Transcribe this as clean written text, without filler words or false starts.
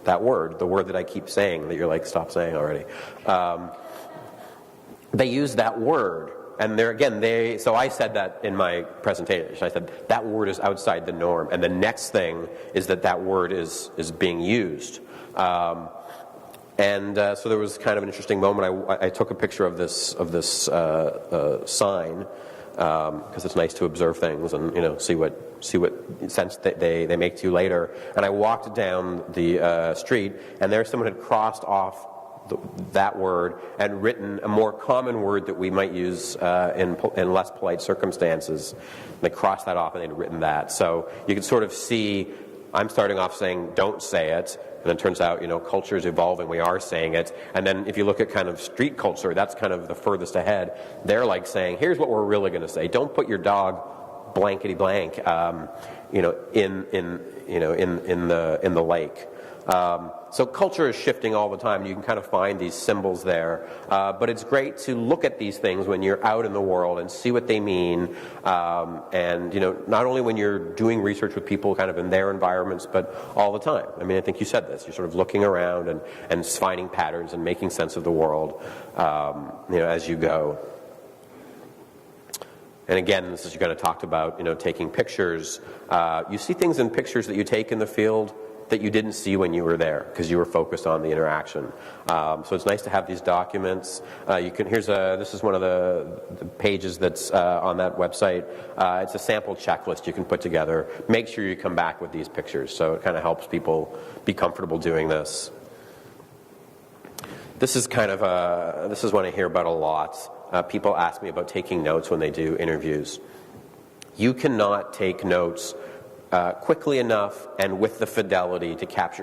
that word, the word that I keep saying that you're like, stop saying already. They use that word. And there again, so I said that in my presentation. I said that word is outside the norm, and the next thing is that word is being used. So there was kind of an interesting moment. I took a picture of this sign because it's nice to observe things and see what sense they make to you later. And I walked down the street, and there someone had crossed off that word and written a more common word that we might use in less polite circumstances. They crossed that off and they'd written that. So you can sort of see, I'm starting off saying don't say it, and then it turns out culture is evolving, we are saying it. And then if you look at kind of street culture, that's kind of the furthest ahead. They're like saying, here's what we're really going to say: don't put your dog blankety blank in the lake. So culture is shifting all the time, and you can kind of find these symbols there. But it's great to look at these things when you're out in the world and see what they mean. And not only when you're doing research with people kind of in their environments, but all the time. I mean, I think you said this. You're sort of looking around and finding patterns and making sense of the world, as you go. And again, this is you kind of talked about, taking pictures. You see things in pictures that you take in the field that you didn't see when you were there because you were focused on the interaction. So it's nice to have these documents. This is one of the pages that's on that website. It's a sample checklist you can put together. Make sure you come back with these pictures, so it kind of helps people be comfortable doing this. This is one I hear about a lot. People ask me about taking notes when they do interviews. You cannot take notes quickly enough and with the fidelity to capture